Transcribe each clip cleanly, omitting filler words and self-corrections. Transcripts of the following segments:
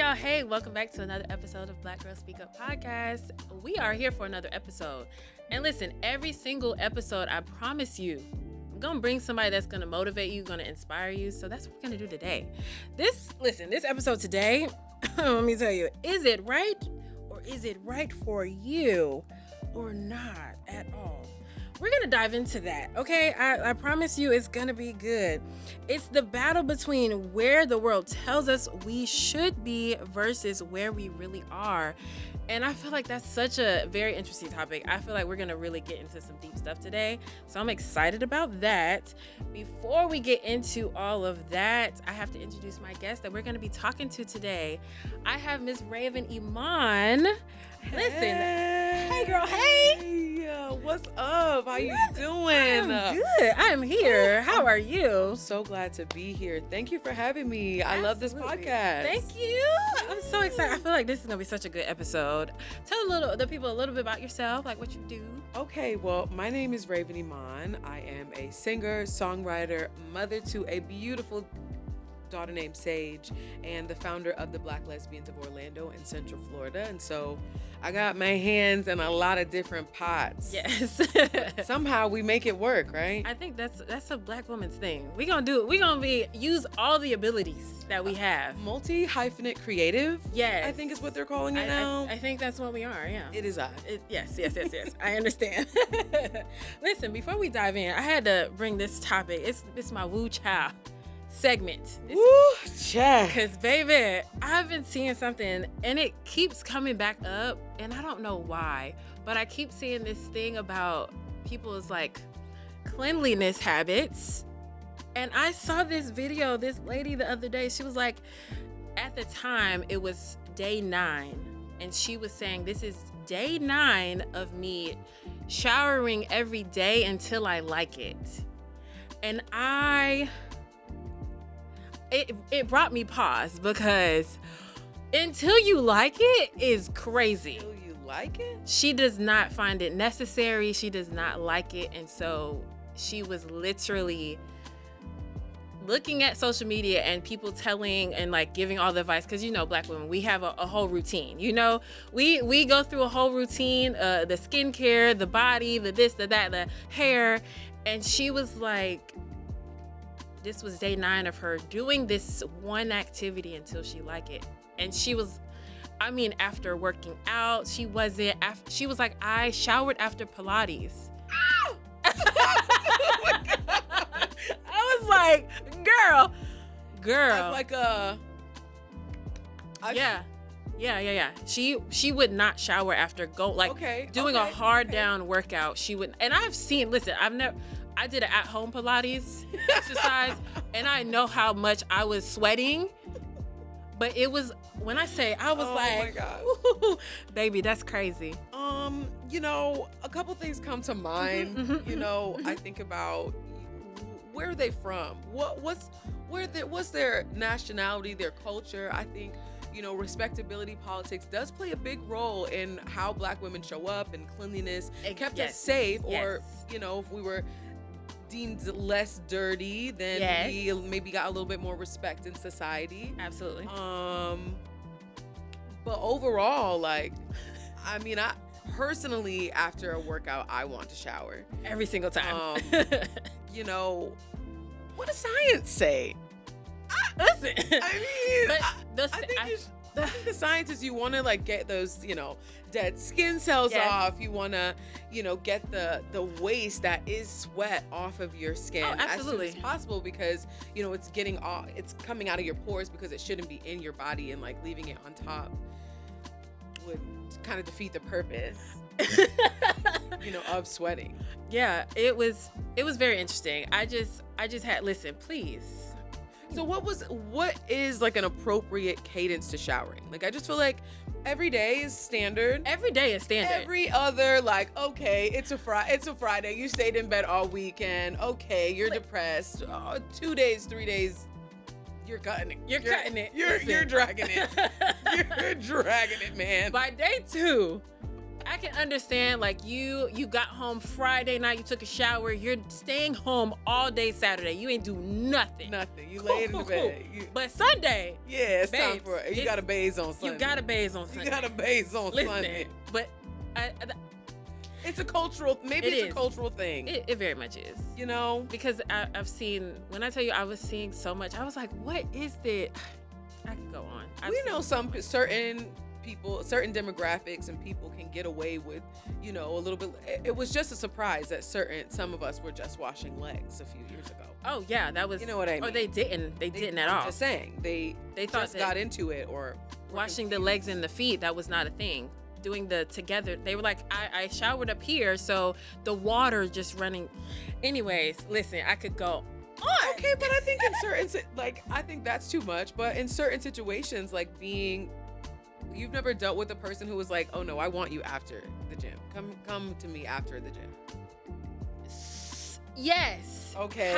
y'all. Hey, welcome back to another episode of Black Girls Speak Up Podcast. We are here for another episode. And listen, every single episode, I promise you, I'm going to bring somebody that's going to motivate you, going to inspire you. So that's what we're going to do today. This episode today, let me tell you, is it right or is it right for you or not at all? We're going to dive into that, okay? I promise you it's going to be good. It's the battle between where the world tells us we should be versus where we really are. And I feel like that's such a very interesting topic. I feel like we're going to really get into some deep stuff today. So I'm excited about that. Before we get into all of that, I have to introduce my guest that we're going to be talking to today. I have Miss Raven Iman. Listen, hey girl, hey. What's up? How you doing? I'm good. I'm here. How are you? I'm so glad to be here. Thank you for having me. I love this podcast. Thank you. I'm so excited. I feel like this is gonna be such a good episode. Tell the people a little bit about yourself, like what you do. Okay, well, my name is Raven Iman. I am a singer, songwriter, mother to a beautiful daughter named Sage, and the founder of the Black Lesbians of Orlando in Central Florida. And so I got my hands in a lot of different pots. Yes. Somehow we make it work, right? I think that's a Black woman's thing. We're going to do it. We're going to use all the abilities that we have. Multi-hyphenate creative. Yes. I think is what they're calling it now. I think that's what we are, yeah. It is I. Yes. I understand. Listen, before we dive in, I had to bring this topic. It's my woo child segment. Woo, check. Because baby, I've been seeing something and it keeps coming back up and I don't know why, but I keep seeing this thing about people's like cleanliness habits. And I saw this video, this lady the other day, she was like, at the time it was day 9 and she was saying, this is day 9 of me showering every day until I like it. And it brought me pause because until you like it is crazy. Until you like it? She does not find it necessary. She does not like it. And so she was literally looking at social media and people telling and like giving all the advice. Cause Black women, we have a whole routine, we go through a whole routine, the skincare, the body, the this, the that, the hair. And she was like, this was day 9 of her doing this one activity until she liked it. And she was, after working out, she was like, I showered after Pilates. Oh my God. I was like, girl. That's like Yeah. She would not shower after doing a hard down workout. She would, and I've seen, I did an at-home Pilates exercise, and I know how much I was sweating. But it was, when I say, I was like, ooh, baby, that's crazy. A couple things come to mind. I think about where are they from? What's their nationality, their culture? I think, respectability politics does play a big role in how Black women show up, and cleanliness kept us safe. Yes. Or, if we were deemed less dirty, then we maybe got a little bit more respect in society. Absolutely. But overall, I personally, after a workout, I want to shower every single time. What does science say? Listen, I think the science is you want to get those, dead skin cells off. You want to, get the waste that is sweat off of your skin as soon as possible, because, it's coming out of your pores, because it shouldn't be in your body, and leaving it on top would kind of defeat the purpose, of sweating. Yeah, it was very interesting. I just had, listen, please. So what is an appropriate cadence to showering? I just feel like every day is standard. Every day is standard. Every other, okay, it's a Friday. You stayed in bed all weekend. Okay, you're depressed. 2 days, 3 days, you're cutting it. You're dragging it. You're dragging it, man. By day 2, I can understand, like, you got home Friday night, you took a shower, you're staying home all day Saturday. You ain't do nothing. Nothing. You laid in the bed. But Sunday, yeah, it's time for it. You got to bathe on Sunday. You got to bathe on Sunday. You got to bathe on Sunday. But it's a cultural, it's a cultural thing. It very much is. You know? Because I've seen, when I tell you I was seeing so much, I was like, what is this? I could go on. We know certain people, certain demographics and people can get away with, you know, a little bit. It was just a surprise that some of us were just washing legs a few years ago. Oh yeah, that was, you know what I mean? Or they didn't at all. I'm just saying, they thought just got into it, or washing the legs and the feet, that was not a thing. Doing the together, they were like, I showered up here, so the water just running. Anyways, listen, I could go on. Okay, but I think in certain, I think that's too much. But in certain situations, like you've never dealt with a person who was like, oh no, I want you after the gym. Come to me after the gym. Yes. Okay.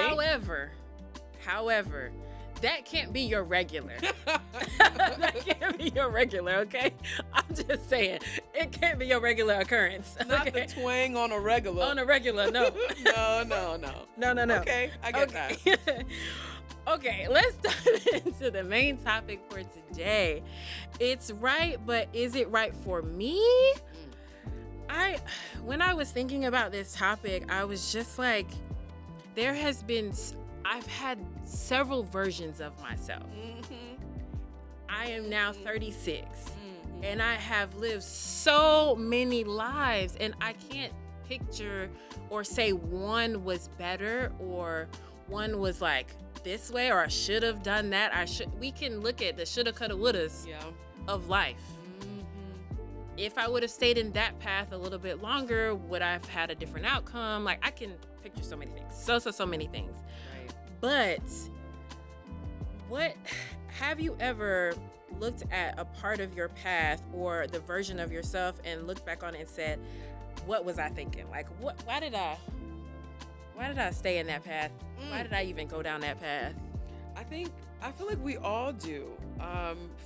However, that can't be your regular. That can't be your regular, okay? I'm just saying, it can't be your regular occurrence. Not the twang on a regular. On a regular, no. No. Okay, I get that. Okay, let's dive into the main topic for today. It's right, but is it right for me? When I was thinking about this topic, I was just like, I've had several versions of myself. Mm-hmm. I am now 36, and I have lived so many lives, and I can't picture or say one was better or one was like this way, or I should have done that. We can look at the shoulda, coulda, wouldas of life. If I would have stayed in that path a little bit longer, would I have had a different outcome? Like, I can picture so many things. So many things. Right. But have you ever looked at a part of your path or the version of yourself and looked back on it and said, what was I thinking? Like, why did I stay in that path? Why did I even go down that path? I feel like we all do.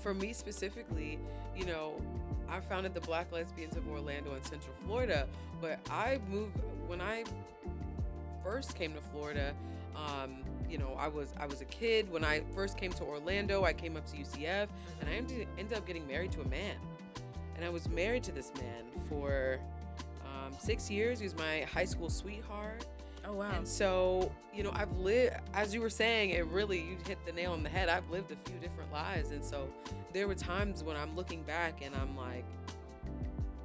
For me specifically, you know, I founded the Black Lesbians of Orlando in Central Florida, but when I first came to Florida, you know, I was a kid. When I first came to Orlando, I came up to UCF, and I ended up getting married to a man. And I was married to this man for 6 years. He was my high school sweetheart. Oh, wow. And so, you know, I've lived, as you were saying, you hit the nail on the head. I've lived a few different lives. And so there were times when I'm looking back and I'm like,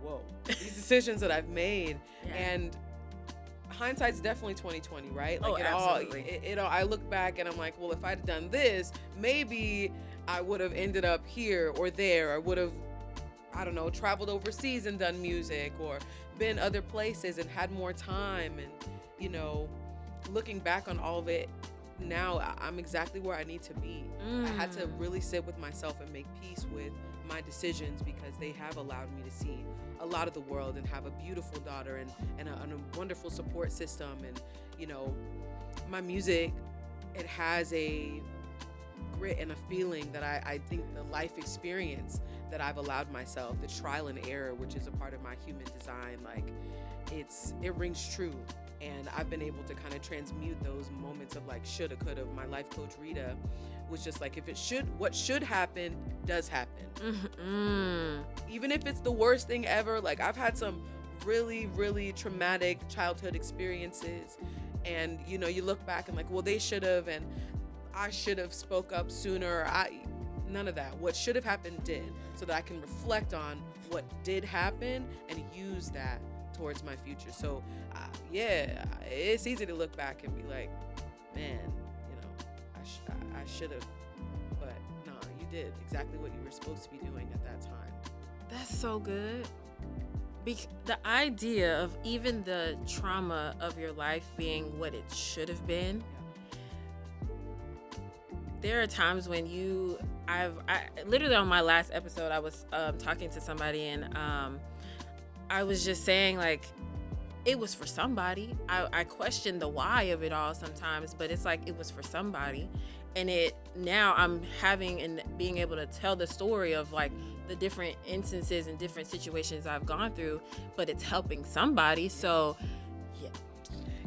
whoa, these decisions that I've made. Yeah. And hindsight's definitely 2020, right? Like absolutely. I look back and I'm like, well, if I'd done this, maybe I would have ended up here or there. I would have, I don't know, traveled overseas and done music, or been other places and had more time. And, you know, looking back on all of it now, I'm exactly where I need to be. I had to really sit with myself and make peace with my decisions, because they have allowed me to see a lot of the world and have a beautiful daughter and a wonderful support system. And, you know, my music, it has a grit and a feeling that I think the life experience that I've allowed myself, the trial and error, which is a part of my human design, like it rings true. And I've been able to kind of transmute those moments of like shoulda, coulda. My life coach Rita was just like, what should happen does happen. Even if it's the worst thing ever. Like, I've had some really, really traumatic childhood experiences, and, you know, you look back and like, well, they should have, and I should have spoke up sooner. None of that. What should have happened did, so that I can reflect on what did happen and use that towards my future. So yeah, it's easy to look back and be like, man, you know, I should have, but nah, you did exactly what you were supposed to be doing at that time. That's so good. The idea of even the trauma of your life being what it should have been. There are times when I literally on my last episode, I was talking to somebody, and I was just saying, like, it was for somebody. I question the why of it all sometimes, but it's like it was for somebody. And now I'm having and being able to tell the story of like the different instances and different situations I've gone through, but it's helping somebody. So yeah.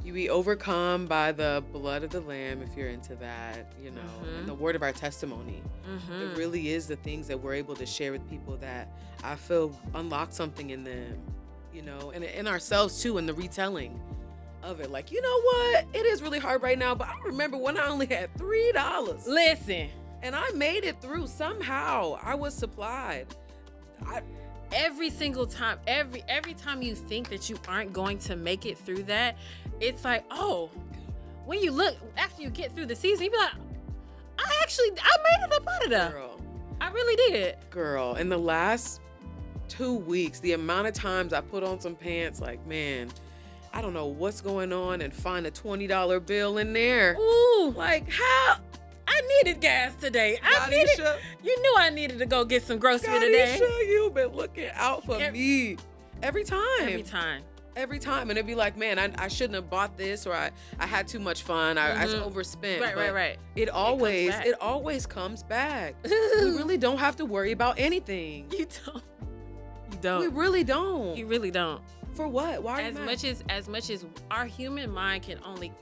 You be overcome by the blood of the Lamb, if you're into that, you know, and the word of our testimony. It really is the things that we're able to share with people that I feel unlock something in them, you know, and in ourselves too, in the retelling of it. Like, you know what? It is really hard right now, but I remember when I only had $3. Listen. And I made it through somehow. I was supplied. Every single time, every time you think that you aren't going to make it through that, it's like, oh, when you look after you get through the season, you be like, I made it up out of there. Girl. I really did. Girl, in the last 2 weeks, the amount of times I put on some pants, like, man, I don't know what's going on, and find a $20 bill in there. Ooh. Like, how? I needed gas today. You knew I needed to go get some groceries today. You've been looking out for me. Every time. And it'd be like, man, I shouldn't have bought this, or I had too much fun. I overspent. Right. It always comes back. We really don't have to worry about anything. You don't. We really don't. You really don't. For what? Why? As much as our human mind can only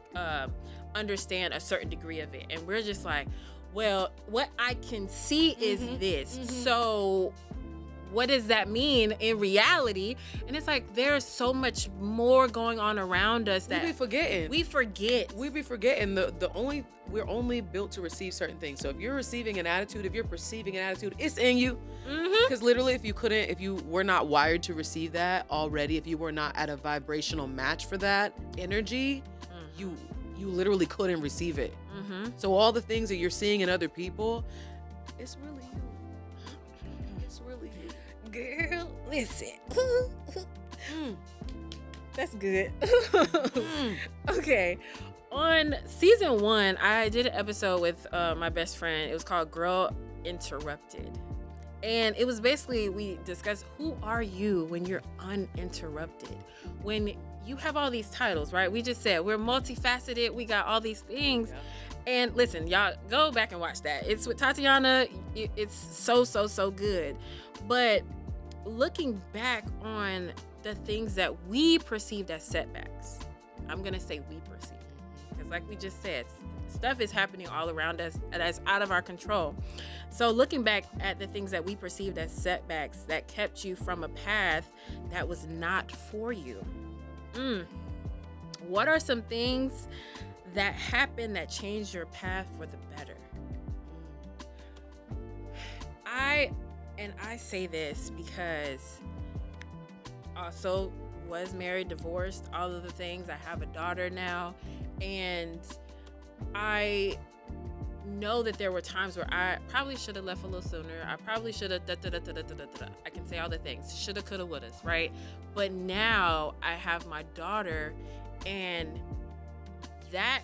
understand a certain degree of it, and we're just like, well, what I can see is this. So what does that mean in reality? And it's like there's so much more going on around us that we be forgetting. We're only built to receive certain things. So if you're receiving an attitude, if you're perceiving an attitude, it's in you. Because literally, if you were not wired to receive that already, if you were not at a vibrational match for that energy, you literally couldn't receive it. So all the things that you're seeing in other people, it's really you. It's really you. Girl, listen. That's good. Okay. On season 1, I did an episode with my best friend. It was called Girl Interrupted. And it was basically, we discussed, who are you when you're uninterrupted? When you have all these titles, right? We just said we're multifaceted. We got all these things. Yeah. And listen, y'all, go back and watch that. It's with Tatiana. It's so good. But looking back on the things that we perceived as setbacks, I'm going to say we perceived. Because like we just said, stuff is happening all around us that's out of our control. So looking back at the things that we perceived as setbacks that kept you from a path that was not for you. What are some things that happened that changed your path for the better? I say this because also was married, divorced, all of the things. I have a daughter now, and I know that there were times where I probably should have left a little sooner. I probably should have I can say all the things. Shoulda, coulda, woulda, right? But now I have my daughter, and that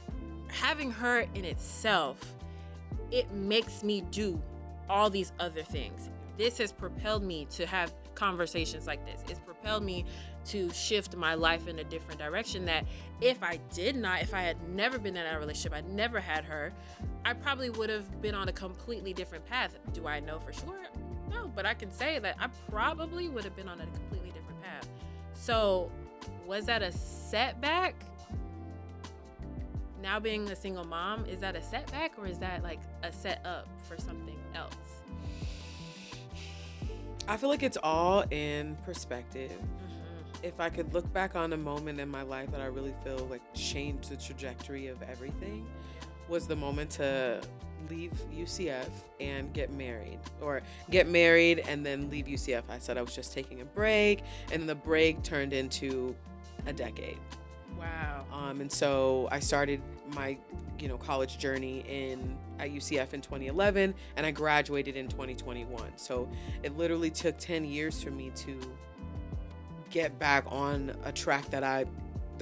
having her in itself, it makes me do all these other things. This has propelled me to have conversations like this. It's propelled me to shift my life in a different direction that if I had never been in a relationship, I never had her, I probably would have been on a completely different path. Do I know for sure? No, but I can say that I probably would have been on a completely different path. So was that a setback? Now being a single mom, is that a setback, or is that like a setup for something else? I feel like it's all in perspective. If I could look back on a moment in my life that I really feel like changed the trajectory of everything, was the moment to leave UCF and get married, and then leave UCF. I said I was just taking a break, and the break turned into a decade. Wow. And so I started my, college journey at UCF in 2011, and I graduated in 2021. So it literally took 10 years for me to get back on a track that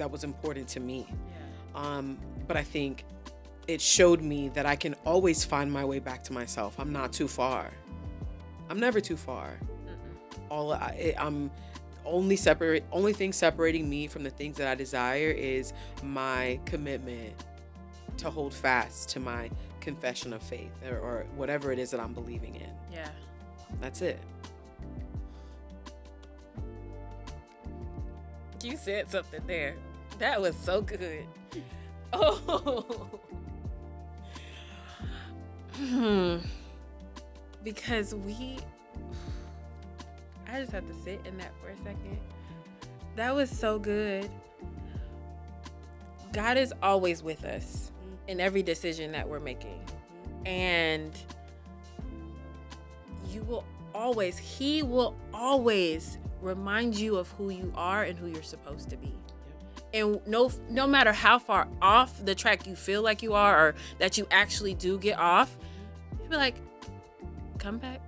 was important to me. Yeah. But I think it showed me that I can always find my way back to myself. I'm not too far. I'm never too far. Only thing separating me from the things that I desire is my commitment to hold fast to my confession of faith or whatever it is that I'm believing in. Yeah. That's it. You said something there. That was so good. Oh. Because I just have to sit in that for a second. That was so good. God is always with us in every decision that we're making. And He will always remind you of who you are and who you're supposed to be. And no matter how far off the track you feel like you are, or that you actually do get off, he'll be like, come back.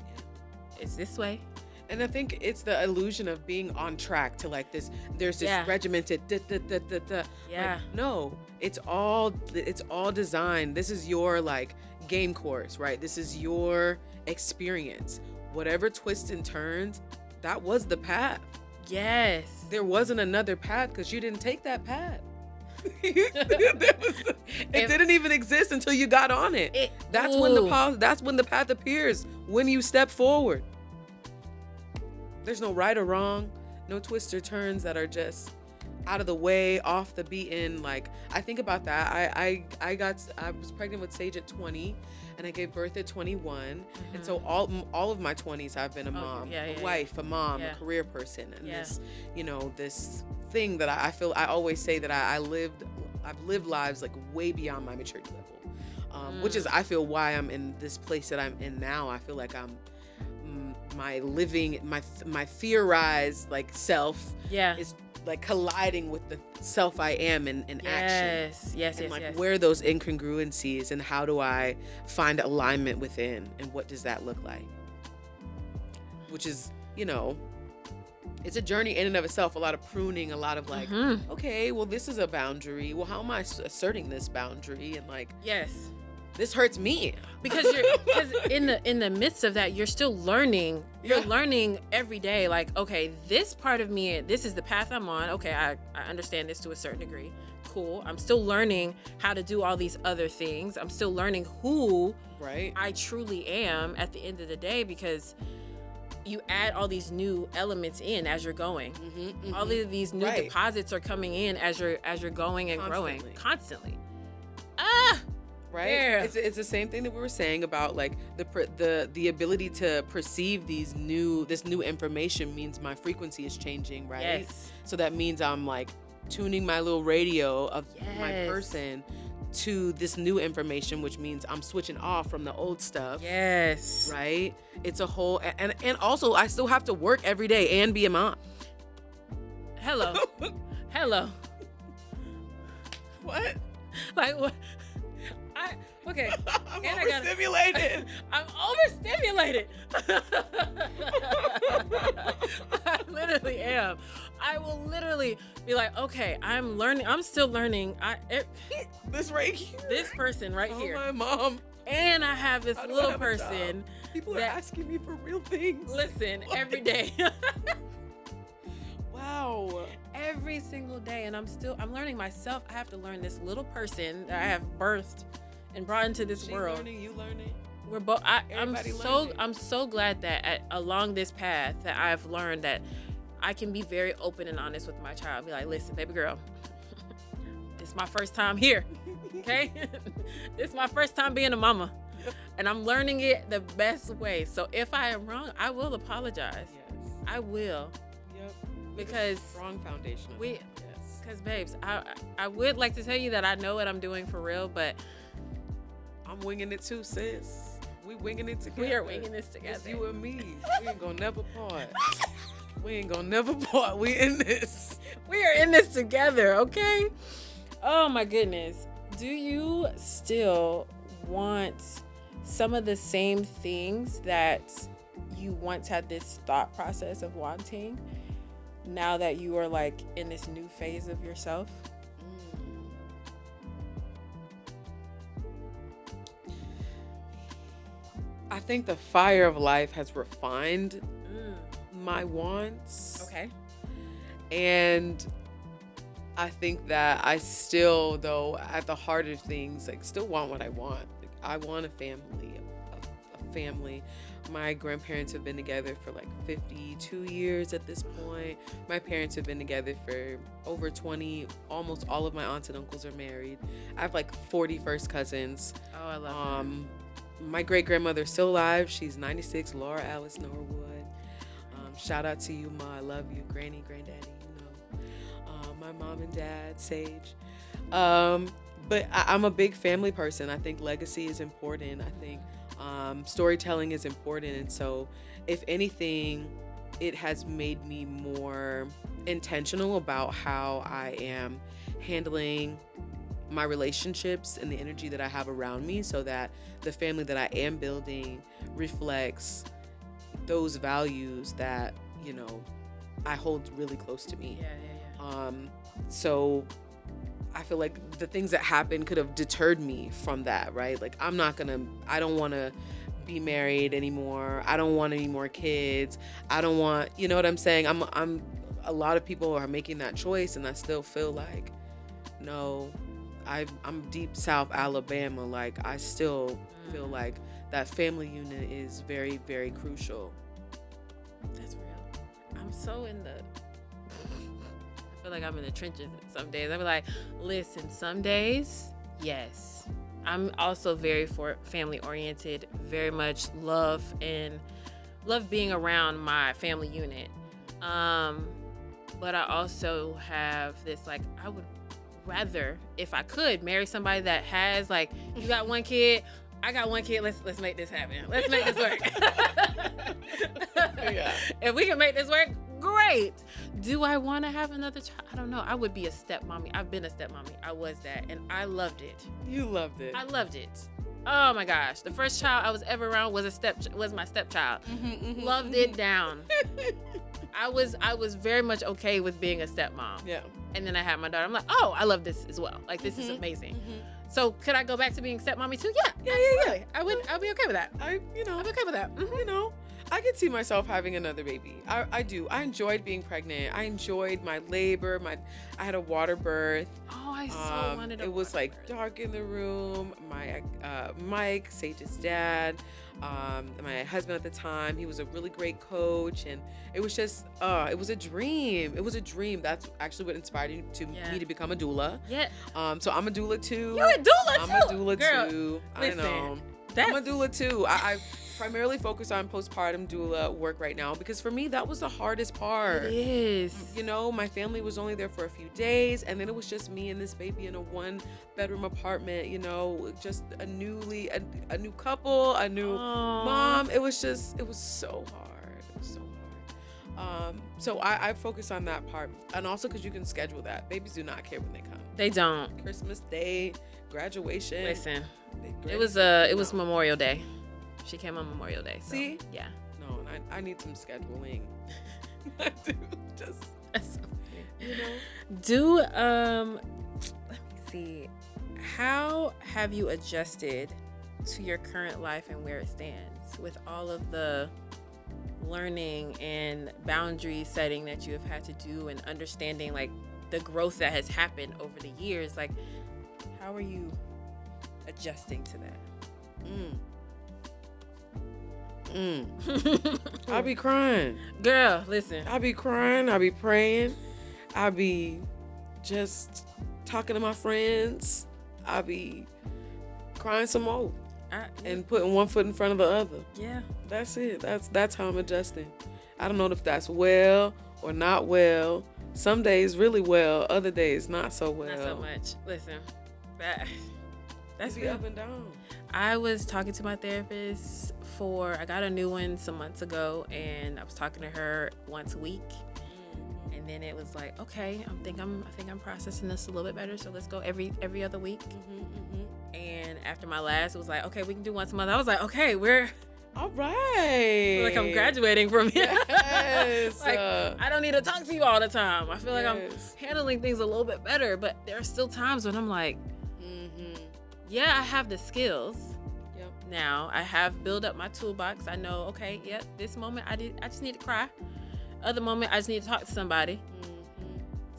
It's this way. And I think it's the illusion of being on track to like this. There's this regimented Yeah. Like, no, it's all designed. This is your like game course, right? This is your experience. Whatever twists and turns, that was the path. Yes. There wasn't another path because you didn't take that path. It didn't even exist until you got on it. That's when the path appears, when you step forward. There's no right or wrong, no twists or turns that are just out of the way, off the beaten. Like, I think about that. I was pregnant with Sage at 20 and I gave birth at 21. And so all of my 20s I've been a mom, a wife, a mom, a career person. And this, this thing that I feel, I always say that I've lived lives like way beyond my maturity level. Which is, I feel, why I'm in this place that I'm in now. I feel like I'm my theorized like self is like colliding with the self I am in action. Yes. Where are those incongruencies and how do I find alignment within and what does that look like? Which is, it's a journey in and of itself, a lot of pruning, a lot of like, okay, well, this is a boundary. Well, how am I asserting this boundary? And like, this hurts me because in the midst of that, you're still learning. You're learning every day. Like, okay, this part of me, this is the path I'm on. Okay, I understand this to a certain degree. Cool. I'm still learning how to do all these other things. I'm still learning who I truly am at the end of the day, because you add all these new elements in as you're going. All of these new deposits are coming in as you're going and growing constantly. Right. Yeah. It's the same thing that we were saying about like the ability to perceive this new information means my frequency is changing, right? Yes. So that means I'm like tuning my little radio of my person to this new information, which means I'm switching off from the old stuff. Yes. Right? It's a whole and also I still have to work every day and be a mom. Hello. What? Like what? Okay. I'm overstimulated. I'm overstimulated. I literally am. I will literally be like, okay, I'm learning. I'm still learning. This right here. This person right here. My mom. And I have this little person. People are asking me for real things. Listen, every day. Wow. Every single day. And I'm learning myself. I have to learn this little person that I have birthed and brought into this world. Learning, you learning. We're both. I'm so glad that along this path that I've learned that I can be very open and honest with my child. Be like, listen, baby girl, this is my first time here. Okay, this is my first time being a mama, and I'm learning it the best way. So if I am wrong, I will apologize. Yes, I will. Yep. Because strong foundation. Because babes, I would like to tell you that I know what I'm doing for real, but I'm winging it too, sis. We winging it together. We are winging this together. It's you and me. We ain't gonna never part. We ain't gonna never part. We in this. We are in this together, okay? Oh my goodness. Do you still want some of the same things that you once had this thought process of wanting, now that you are like in this new phase of yourself? I think the fire of life has refined my wants. Okay. And I think that I still, though, at the heart of things, like still want what I want. Like, I want a family, a family. My grandparents have been together for like 52 years at this point. My parents have been together for over 20. Almost all of my aunts and uncles are married. I have like 40 first cousins. Oh, I love that. My great grandmother's still alive. She's 96, Laura Alice Norwood. Shout out to you, Ma. I love you. Granny, granddaddy, you know. My mom and dad, Sage. But I'm a big family person. I think legacy is important. I think storytelling is important. And so if anything, it has made me more intentional about how I am handling my relationships and the energy that I have around me, so that the family that I am building reflects those values that, you know, I hold really close to me. So I feel like the things that happened could have deterred me from that, right? Like I don't want to be married anymore. I don't want any more kids. I don't want, you know what I'm saying? A lot of people are making that choice, and I still feel like, no, I'm deep South Alabama. Like I still feel like that family unit is very, very crucial. That's real. I'm so in the, I feel like I'm in the trenches some days. I'm like, listen, some days, yes. I'm also very family oriented, very much love being around my family unit. But I also have this, like, I would rather, if I could, marry somebody that has, like, you got one kid, I got one kid, let's make this happen. Let's make this work. Yeah. If we can make this work, great. Do I want to have another child? I don't know. I would be a stepmommy. I've been a stepmommy. I was that, and I loved it. You loved it. I loved it. Oh my gosh. The first child I was ever around was my stepchild. Loved it down. I was very much okay with being a stepmom. Yeah. And then I had my daughter. I'm like, oh, I love this as well. Like, this is amazing. So could I go back to being stepmommy too? Yeah. I'd be okay with that. I'd be okay with that. You know, I could see myself having another baby. I do. I enjoyed being pregnant. I enjoyed my labor. I had a water birth. Oh, I so wanted a It was water like birth. dark in the room. My Mike, Sage's dad, my husband at the time, he was a really great coach, and it was just it was a dream. It was a dream. That's actually what inspired me to become a doula. Yeah. So I'm a doula too. You're a doula too. I'm a doula Girl, too. listen, I know. I'm a doula too. I primarily focus on postpartum doula work right now, because for me that was the hardest part. It is. You know, my family was only there for a few days, and then it was just me and this baby in a 1-bedroom apartment, you know, just a new couple, a new mom. It was so hard. It was so hard. So I focus on that part, and also because you can schedule that. Babies do not care when they come. They don't. Christmas Day, graduation. Listen, it was Memorial Day. She came on Memorial Day. So, see? Yeah. No, I need some scheduling. I do. Just, you know. Let me see. How have you adjusted to your current life and where it stands with all of the learning and boundary setting that you have had to do, and understanding like the growth that has happened over the years? Like, how are you adjusting to that? I be crying. Girl, listen. I be crying. I be praying. I be just talking to my friends. I be crying some more. And putting one foot in front of the other. Yeah. That's it. That's how I'm adjusting. I don't know if that's well or not well. Some days really well, other days not so well. Not so much. Listen, that's be up and down. I was talking to my therapist I got a new one some months ago, and I was talking to her once a week. And then it was like, okay, I think I'm processing this a little bit better, so let's go every other week. And after my last, it was like, okay, we can do once a month. I was like, okay, we're all right. Like I'm graduating from here. Yes. Like I don't need to talk to you all the time. I feel like I'm handling things a little bit better, but there are still times when I'm like, yeah, I have the skills. Now I have built up my toolbox. I know, okay, this moment I just need to cry. Other moment I just need to talk to somebody.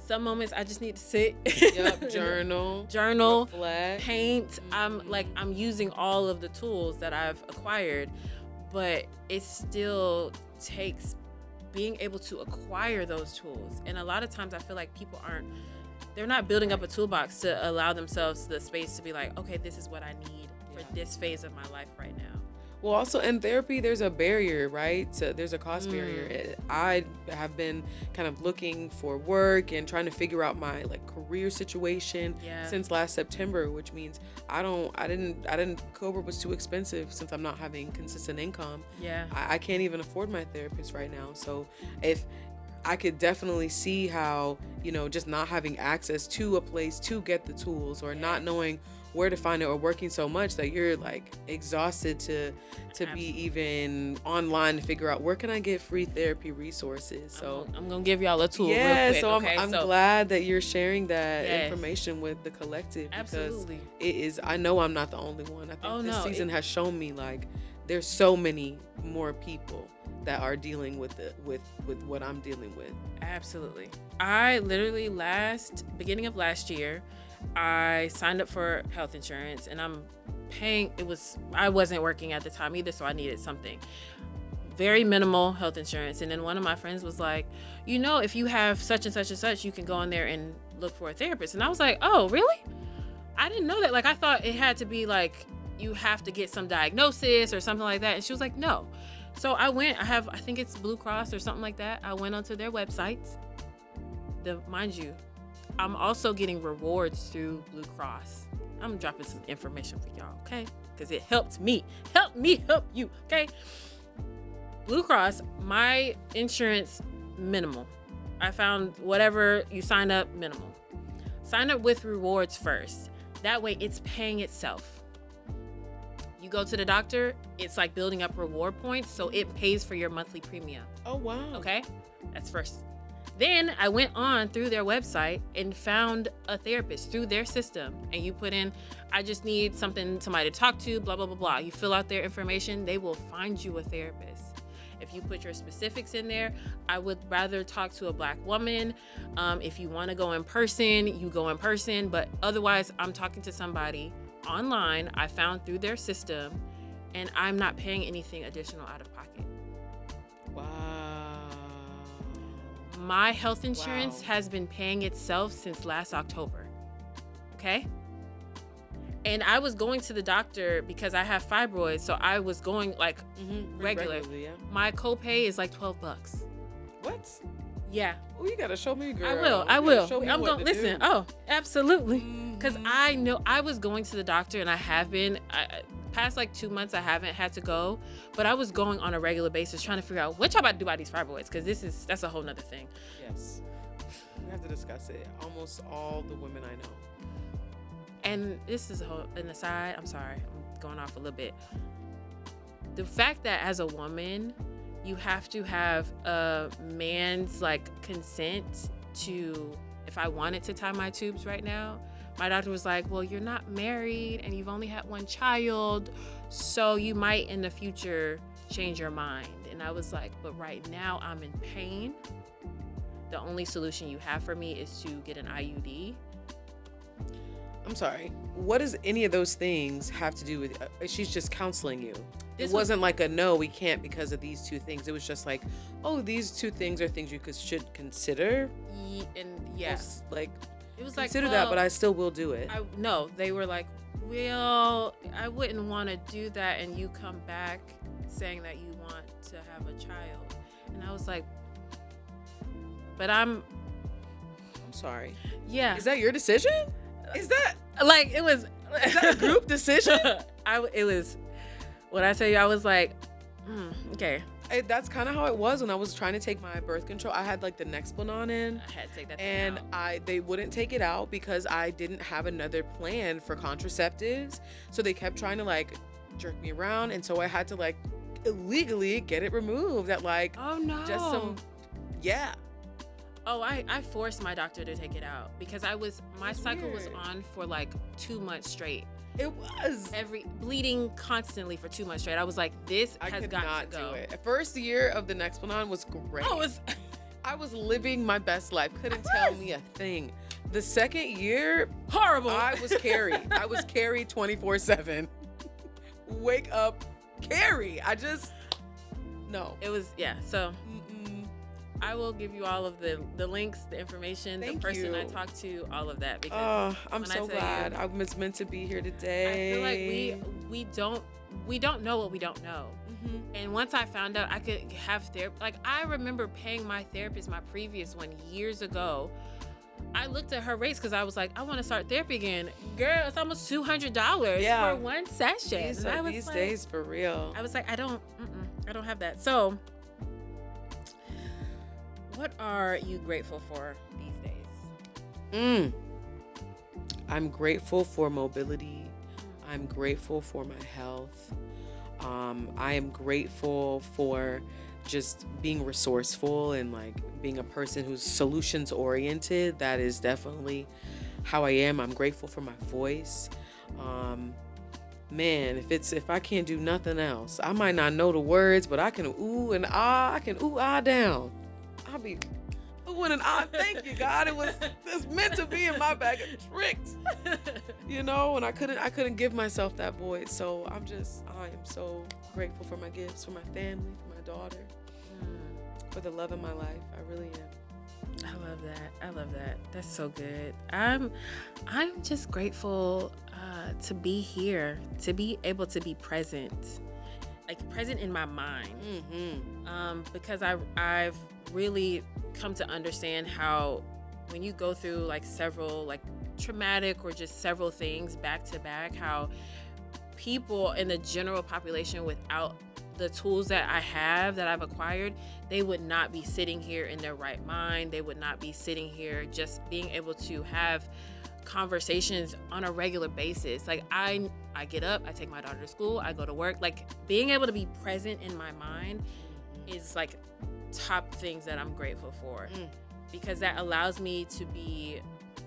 Some moments I just need to sit. Yep. Journal. Reflect. Paint. I'm using all of the tools that I've acquired, but it still takes being able to acquire those tools. And a lot of times I feel like people they're not building up a toolbox to allow themselves the space to be like, okay, this is what I need for this phase of my life right now. Well, also in therapy, there's a barrier, right? So there's a cost barrier. I have been kind of looking for work and trying to figure out my like career situation since last September, which means Cobra was too expensive since I'm not having consistent income. Yeah. I can't even afford my therapist right now. So if I could definitely see how, just not having access to a place to get the tools or not knowing where to find it or working so much that you're like exhausted to be even online to figure out where can I get free therapy resources. So I'm gonna give y'all a tool real quick. So I'm glad that you're sharing that information with the collective. Absolutely. Because it is, I know I'm not the only one. I think this season has shown me like there's so many more people that are dealing with what I'm dealing with. Absolutely. I literally beginning of last year, I signed up for health insurance and I'm paying, I wasn't working at the time either, so I needed something. Very minimal health insurance. And then one of my friends was like, if you have such and such and such, you can go in there and look for a therapist. And I was like, oh, really? I didn't know that. Like, I thought it had to be like, you have to get some diagnosis or something like that. And she was like, no. So I went, I think it's Blue Cross or something like that. I went onto their websites. Mind you, I'm also getting rewards through Blue Cross. I'm dropping some information for y'all, okay? Because it helped me. Help me help you, okay? Blue Cross, my insurance, minimal. I found whatever you sign up, minimal. Sign up with rewards first. That way it's paying itself. You go to the doctor, it's like building up reward points, so it pays for your monthly premium. Oh, wow. Okay? That's first. Then I went on through their website and found a therapist through their system. And you put in, I just need somebody to talk to, blah, blah, blah, blah. You fill out their information, they will find you a therapist. If you put your specifics in there, I would rather talk to a Black woman. If you want to go in person, you go in person. But otherwise, I'm talking to somebody online I found through their system, and I'm not paying anything additional out of pocket. Wow. My health insurance has been paying itself since last October. Okay? And I was going to the doctor because I have fibroids, so I was going like regularly. Yeah. My copay is like $12. What? Yeah. Oh, you gotta show me, girl. I will. I'm gonna listen. Oh, absolutely. Because I know I was going to the doctor, and I have been. Past like 2 months, I haven't had to go, but I was going on a regular basis, trying to figure out what y'all about to do about these fibroids, because that's a whole nother thing. Yes, we have to discuss it. Almost all the women I know. And this is an aside. I'm sorry, I'm going off a little bit. The fact that as a woman, you have to have a man's like consent to, if I wanted to tie my tubes right now, my doctor was like, well, you're not married and you've only had one child, so you might in the future change your mind. And I was like, but right now I'm in pain. The only solution you have for me is to get an IUD. I'm sorry. What does any of those things have to do with she's just counseling you? It wasn't like a no, we can't because of these two things. It was just like, oh, these two things are things you should consider. Yes. Like, it was consider like, that, but I still will do it. No, they were like, well, I wouldn't want to do that, and you come back saying that you want to have a child. And I was like, but I'm sorry. Yeah. Is that your decision? Is that like it was? Is that a group decision? It was. When I tell you, I was like, okay. That's kind of how it was when I was trying to take my birth control. I had like the Nexplanon in. I had to take that and out. They wouldn't take it out because I didn't have another plan for contraceptives. So they kept trying to like jerk me around, and so I had to like illegally get it removed at like Oh, I forced my doctor to take it out because my cycle was on for like 2 months straight. It was bleeding constantly for 2 months straight. I was like, this has got to go. Do it. First year of the Nexplanon was great. I was living my best life. Couldn't tell me a thing. The second year, horrible. I was Carrie. I was Carrie 24/7. Wake up, Carrie. No. It was, yeah. So I will give you all of the links, the information, the person I talked to, all of that. Because I'm so glad I was meant to be here today. I feel like we don't know what we don't know. And once I found out I could have therapy, like I remember paying my therapist, my previous one, years ago. I looked at her rates because I was like, I want to start therapy again. Girl, it's almost $200 for one session. These days, for real. I was like, I don't have that. So, what are you grateful for these days? I'm grateful for mobility. I'm grateful for my health. I am grateful for just being resourceful and like being a person who's solutions oriented. That is definitely how I am. I'm grateful for my voice. Man, if I can't do nothing else, I might not know the words, but I can ooh and ah. I can ooh ah down. I'll be ooh and ah. Thank you, God. It's meant to be in my bag of tricks, and I couldn't give myself that voice. So I am so grateful for my gifts, for my family, for my daughter, for the love of my life. I really am. I love that. That's so good. I'm just grateful to be here, to be able to be present, like present in my mind. Because I've really come to understand how when you go through like several like traumatic or just several things back to back, how people in the general population without the tools that I've acquired, they would not be sitting here in their right mind. They would not be sitting here just being able to have conversations on a regular basis. Like I get up, I take my daughter to school, I go to work. Like being able to be present in my mind is like top things that I'm grateful for, because that allows me to be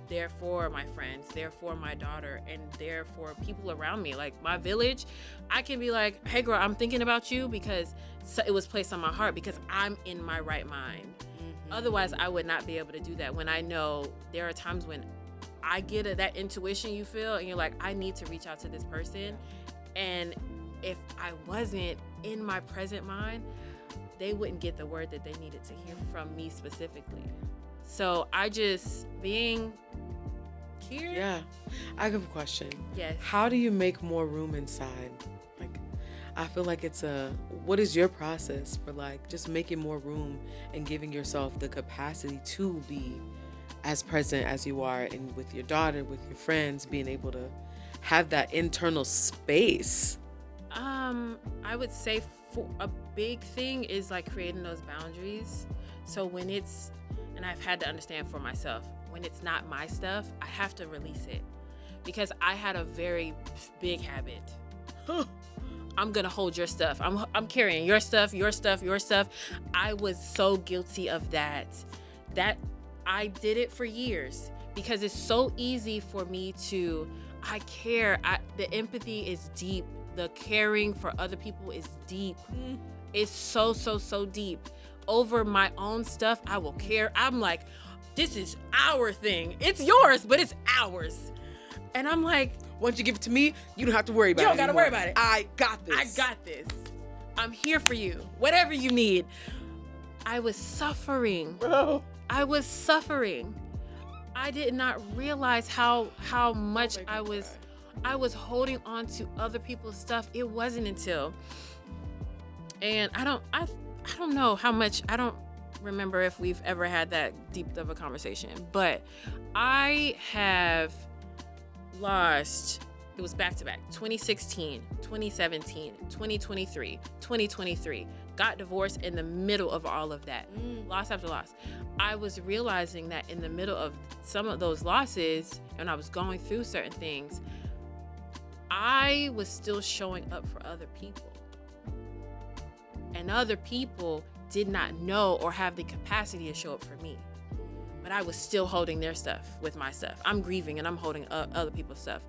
there for my friends, there for my daughter, and there for people around me. Like my village, I can be like, hey girl, I'm thinking about you because it was placed on my heart because I'm in my right mind. Otherwise, I would not be able to do that. When I know there are times when I get that intuition you feel and you're like, I need to reach out to this person. And if I wasn't in my present mind, they wouldn't get the word that they needed to hear from me specifically. So being here. Yeah. I have a question. Yes. How do you make more room inside? Like, I feel like what is your process for like just making more room and giving yourself the capacity to be as present as you are, and with your daughter, with your friends, being able to have that internal space? I would say for a big thing is like creating those boundaries. So when and I've had to understand for myself, when it's not my stuff, I have to release it, because I had a very big habit. I'm gonna hold your stuff. I'm carrying your stuff. I was so guilty of that I did it for years, because it's so easy for me to, I care. The empathy is deep. The caring for other people is deep. It's so, so, so deep. Over my own stuff, I will care. I'm like, this is our thing. It's yours, but it's ours. And I'm like, once you give it to me, you don't have to worry about it. You don't got to worry about it. I got this. I got this. I'm here for you. Whatever you need. I was suffering. Bro. I was suffering. I did not realize how much I was holding on to other people's stuff. It wasn't until, and I don't know how much, I don't remember if we've ever had that deep of a conversation, but I have lost, it was back to back, 2016, 2017, 2023, 2023, got divorced in the middle of all of that, loss after loss. I was realizing that in the middle of some of those losses, and I was going through certain things, I was still showing up for other people. And other people did not know or have the capacity to show up for me. But I was still holding their stuff with my stuff. I'm grieving and I'm holding other people's stuff.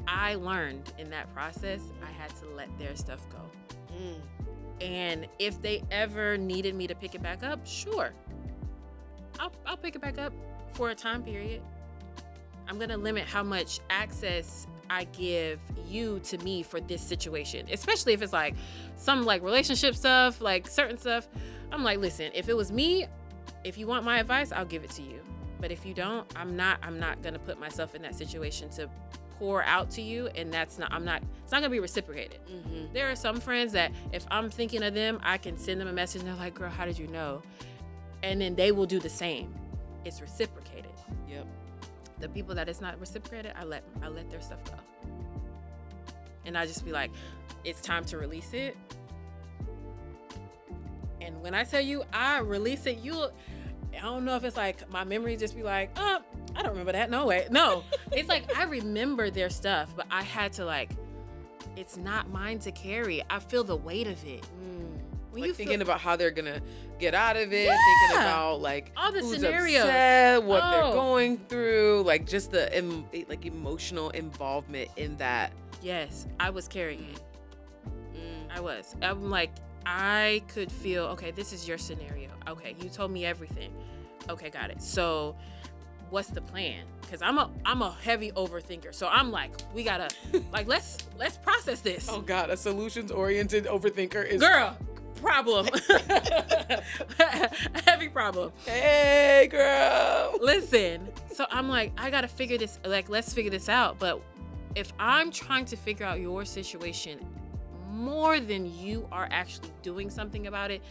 I learned in that process, I had to let their stuff go. And if they ever needed me to pick it back up, sure. I'll pick it back up for a time period. I'm going to limit how much access I give you to me for this situation, especially if it's like some like relationship stuff, like certain stuff. I'm like, listen, if it was me, if you want my advice, I'll give it to you. But if you don't, I'm not going to put myself in that situation to pour out to you. And it's not going to be reciprocated. Mm-hmm. There are some friends that if I'm thinking of them, I can send them a message and they're like, girl, how did you know? And then they will do the same. It's reciprocated. Yep. The people that it's not reciprocated, I let their stuff go. And I just be like, it's time to release it. And when I tell you I release it, I don't know if it's like my memory just be like, oh, I don't remember that. No way. No. It's like I remember their stuff, but I had to like, it's not mine to carry. I feel the weight of it. When like you thinking about how they're gonna get out of it, thinking about like all the who's scenarios, upset, what they're going through, like just the like emotional involvement in that. Yes, I was carrying it. I'm like, I could feel, okay, this is your scenario. Okay, you told me everything. Okay, got it. So what's the plan? Because I'm a heavy overthinker. So I'm like, we gotta like let's process this. Oh God, a solutions oriented overthinker is girl. Problem. Heavy problem. Hey girl. Listen. So I'm like, I gotta figure this, like, let's figure this out. But if I'm trying to figure out your situation more than you are actually doing something about it,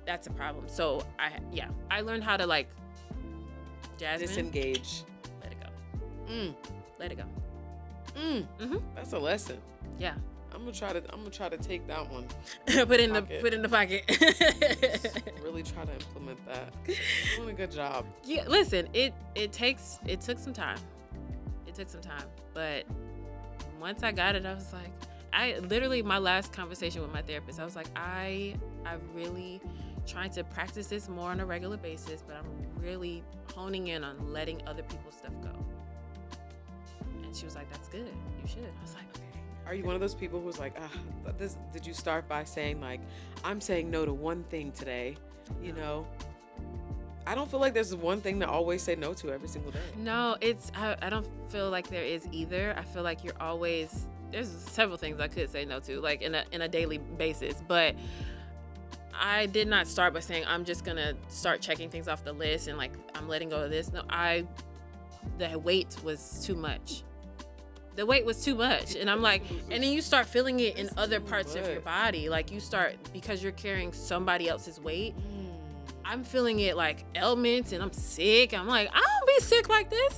that's a problem. So I learned how to like Jasmine. Disengage. Let it go. Let it go. Mm-hmm. That's a lesson. Yeah. I'm gonna try to take that one. put in the pocket. Really try to implement that. Doing a good job. Yeah, listen, it took some time. It took some time, but once I got it, I was like, my last conversation with my therapist, I was like, I really trying to practice this more on a regular basis, but I'm really honing in on letting other people's stuff go. And she was like, that's good. You should. I was like, okay. Are you one of those people who's like, did you start by saying like, I'm saying no to one thing today, you know? I don't feel like there's one thing to always say no to every single day. No, I don't feel like there is either. I feel like there's several things I could say no to, like in a daily basis, but I did not start by saying I'm just gonna start checking things off the list and like I'm letting go of this. No, the weight was too much. The weight was too much. And I'm like, and then you start feeling it in other parts of your body. Like you start, because you're carrying somebody else's weight. I'm feeling it like ailments and I'm sick. I'm like, I don't be sick like this.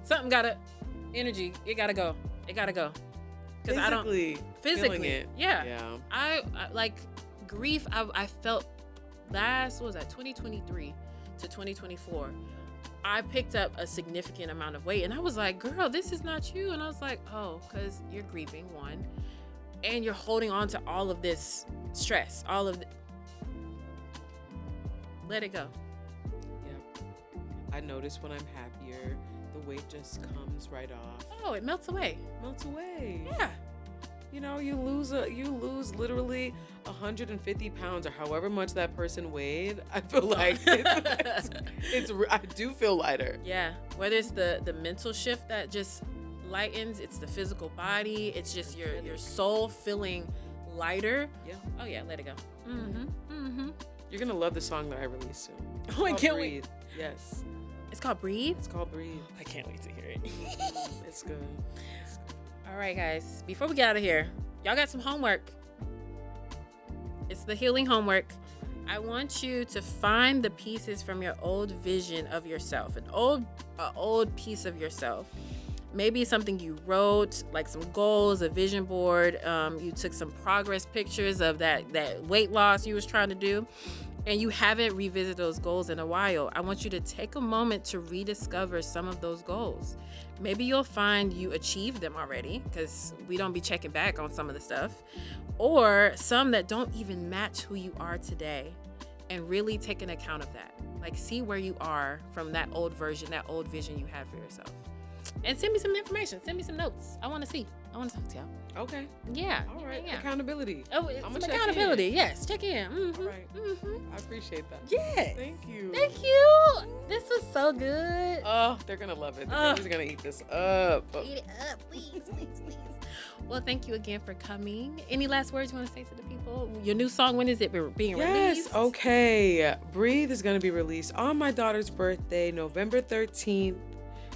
Something energy. It gotta go. It gotta go. Because I don't physically. It. Yeah. I like grief. I felt last, what was that, 2023 to 2024. I picked up a significant amount of weight and I was like, girl, this is not you. And I was like, oh, because you're grieving, one, and you're holding on to all of this stress, let it go. Yep. I notice when I'm happier, the weight just comes right off. Oh, it melts away. Yeah. You know, you lose literally 150 pounds or however much that person weighed. I feel like I do feel lighter. Yeah. Whether it's the mental shift that just lightens, it's the physical body, it's just your soul feeling lighter. Yeah. Oh yeah, let it go. You're gonna love the song that I released soon. Oh, I can't wait. Yes. It's called Breathe? It's called Breathe. I can't wait to hear it. It's good. All right, guys. Before we get out of here, y'all got some homework. It's the healing homework. I want you to find the pieces from your old vision of yourself, an old piece of yourself. Maybe something you wrote, like some goals, a vision board. You took some progress pictures of that weight loss you was trying to do, and you haven't revisited those goals in a while. I want you to take a moment to rediscover some of those goals. Maybe you'll find you achieved them already, because we don't be checking back on some of the stuff, or some that don't even match who you are today, and really take an account of that. Like, see where you are from that old version, that old vision you had for yourself. And send me some information. Send me some notes. I want to see. I want to talk to y'all. Okay. Yeah. All right. Yeah. Accountability. Oh, it's some accountability. Yes. Check in. All right. I appreciate that. Yes. Thank you. Thank you. This was so good. Oh, they're going to love it. The girls are going to eat this up. Eat it up, please. Well, thank you again for coming. Any last words you want to say to the people? Your new song, when is it being released? Yes, okay. Breathe is going to be released on my daughter's birthday, November 13th.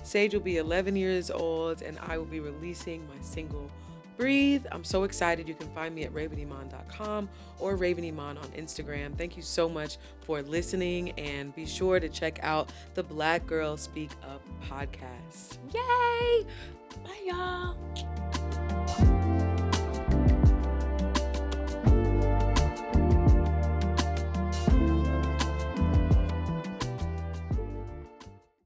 Sage will be 11 years old, and I will be releasing my single, Breathe. I'm so excited. You can find me at raveniman.com or Raven Iman on Instagram. Thank you so much for listening, and be sure to check out the Black Girl Speak Up podcast. Yay! Bye, y'all.